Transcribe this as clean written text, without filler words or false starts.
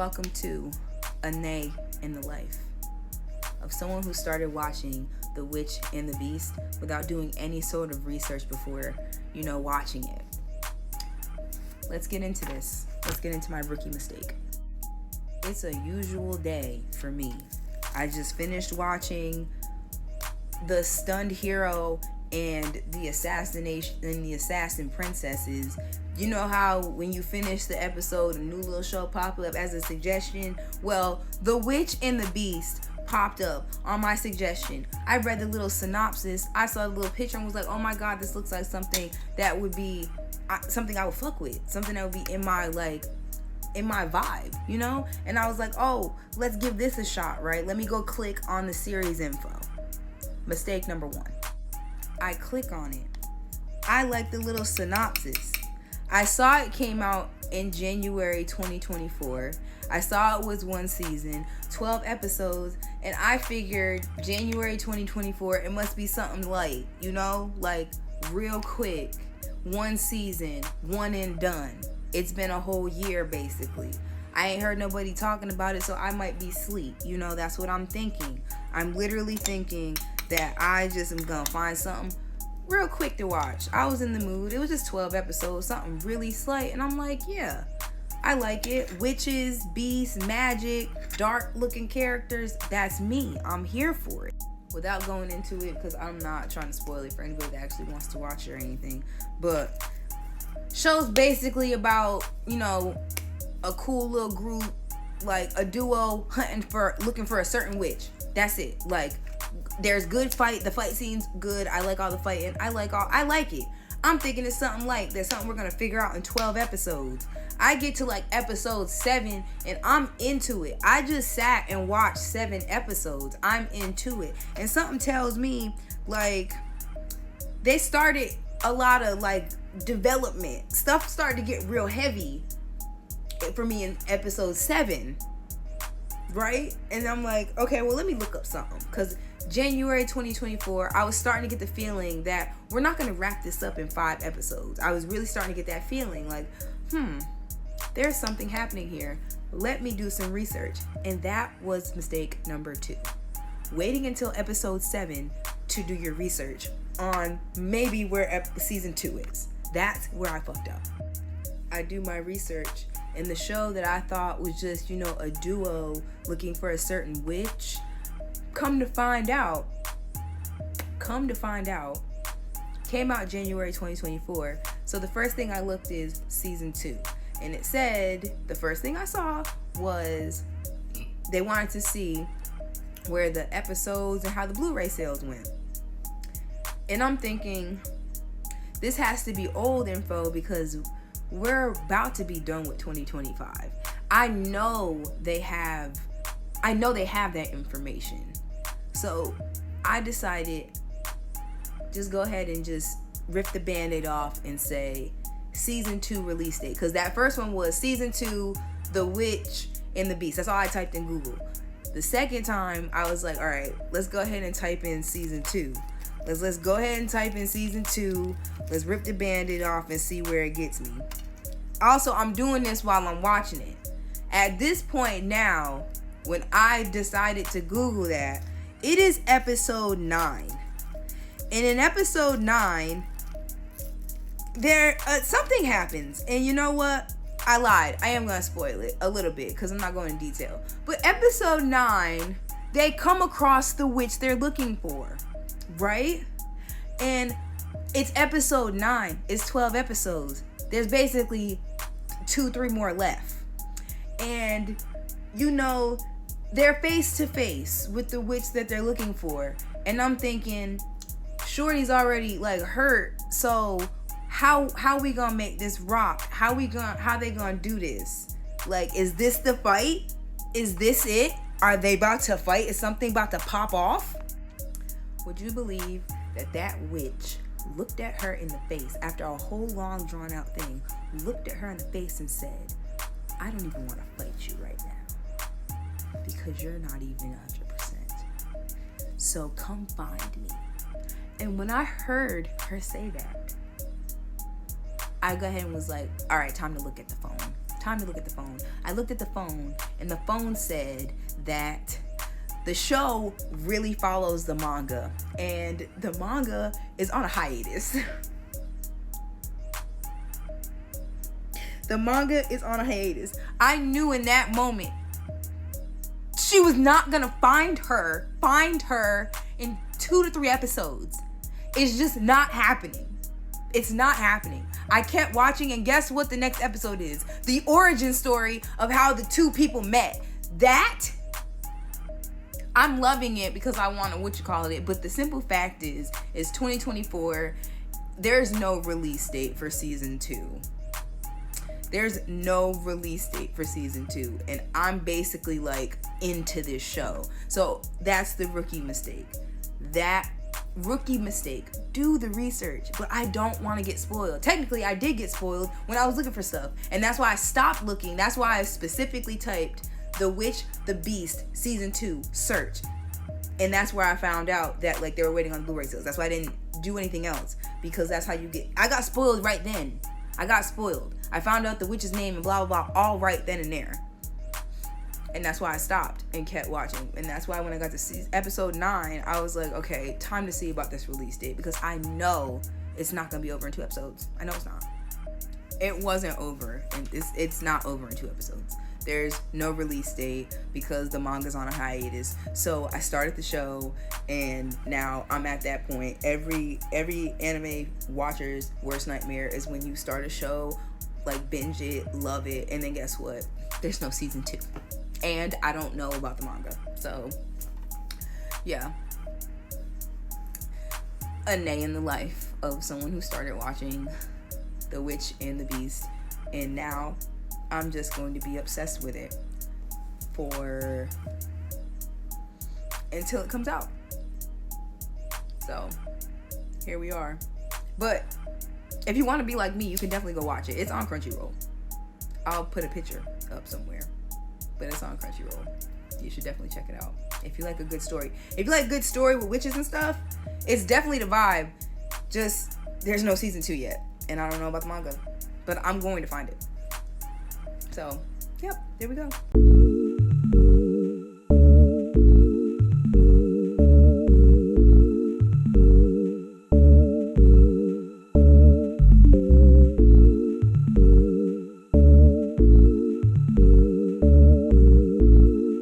welcome to a day in the life of someone who started watching The Witch and the Beast without doing any sort of research before, watching it. Let's get into this. Let's get into my rookie mistake. It's a usual day for me. I just finished watching The Stunned Hero and the Assassination and the Assassin Princesses. You know how when you finish the episode, a new little show pop up as a suggestion? Well, The Witch and the Beast popped up on my suggestion. I read the little synopsis. I saw the little picture and was like, oh my god, this looks like something that would be something I would fuck with. Something that would be in my vibe, And I was like, oh, let's give this a shot, right? Let me go click on the series info. Mistake number 1. I click on it. I like the little synopsis. I saw it came out in January 2024. I saw it was one season, 12 episodes, and I figured January 2024, it must be something light, like real quick, one season, one and done. It's been a whole year basically. I ain't heard nobody talking about it, so I might be asleep. That's what I'm thinking. I'm literally thinking that I just am gonna find something real quick to watch. I was in the mood. It was just 12 episodes, something really slight, and I'm like, yeah, I like it. Witches, beasts, magic, dark looking characters, that's me. I'm here for it. Without going into it, because I'm not trying to spoil it for anybody that actually wants to watch it or anything, but show's basically about, a cool little group, like a duo looking for a certain witch. That's it. Like, there's good fight. The fight scene's good. I like all the fighting. I like it. I'm thinking it's something like that's something we're gonna figure out in 12 episodes. I get to like episode 7 and I'm into it. I just sat and watched 7 episodes. I'm into it. And something tells me like they started a lot of like development. Stuff started to get real heavy for me in episode 7. Right? And I'm like, okay, well, let me look up something. Because January 2024, I was starting to get the feeling that we're not going to wrap this up in 5 episodes. I was really starting to get that feeling like, there's something happening here. Let me do some research. And that was mistake number 2. Waiting until episode 7 to do your research on maybe where season 2 is. That's where I fucked up. I do my research, and the show that I thought was just, a duo looking for a certain witch, come to find out, came out January 2024. So the first thing I looked is season 2. And it said, the first thing I saw was they wanted to see where the episodes and how the Blu-ray sales went. And I'm thinking, this has to be old info because we're about to be done with 2025. I know they have that information. So I decided just go ahead and just rip the band-aid off and say season 2 release date. Because that first one was season 2, The Witch and the Beast. That's all I typed in Google. The second time I was like, all right, let's go ahead and type in season 2. Let's go ahead and type in season 2. Let's rip the band-aid off and see where it gets me. Also, I'm doing this while I'm watching it. At this point now, when I decided to Google that, it is episode 9. And in episode 9, there something happens. And you know what? I lied. I am going to spoil it a little bit because I'm not going in detail. But episode 9, they come across the witch they're looking for. Right? And it's episode 9. It's 12 episodes. There's basically 2-3 more left. And they're face to face with the witch that they're looking for. And I'm thinking, Shorty's already like hurt. So how we gonna make this rock? How they gonna do this? Like, is this the fight? Is this it? Are they about to fight? Is something about to pop off? Would you believe that witch looked at her in the face after a whole long drawn out thing, looked at her in the face and said, I don't even want to fight you right now because you're not even 100%. So come find me. And when I heard her say that, I go ahead and was like, all right, time to look at the phone. time to look at the phone. I looked at the phone, and the phone said that the show really follows the manga, and the manga is on a hiatus. The manga is on a hiatus. I knew in that moment she was not gonna find her in 2 to 3 episodes. It's just not happening. It's not happening. I kept watching, and guess what the next episode is? The origin story of how the two people met. That, I'm loving it because I want to but the simple fact is 2024, there's no release date for season 2. There's no release date for season 2, and I'm basically like into this show. So that's the rookie mistake. Do the research, but I don't want to get spoiled. Technically, I did get spoiled when I was looking for stuff, and that's why I stopped looking. That's why I specifically typed The Witch, the Beast, season 2, search. And that's where I found out that like they were waiting on Blu-ray sales. That's why I didn't do anything else, because that's how you get. I got spoiled right then. I got spoiled. I found out the witch's name and blah, blah, blah, all right then and there. And that's why I stopped and kept watching. And that's why when I got to episode 9, I was like, okay, time to see about this release date, because I know it's not going to be over in 2 episodes. I know it's not. It wasn't over. And it's not over in 2 episodes. There's no release date because the manga's on a hiatus. So I started the show, and now I'm at that point. Every anime watcher's worst nightmare is when you start a show, like binge it, love it, and then guess what? There's no season 2. And I don't know about the manga. So, yeah. A day in the life of someone who started watching The Witch and the Beast, and now I'm just going to be obsessed with it until it comes out. So, here we are. But if you want to be like me, you can definitely go watch it. It's on Crunchyroll. I'll put a picture up somewhere. But it's on Crunchyroll. You should definitely check it out. If you like a good story. If you like a good story with witches and stuff, it's definitely the vibe. Just, there's no season 2 yet. And I don't know about the manga. But I'm going to find it. So, yep, there we go.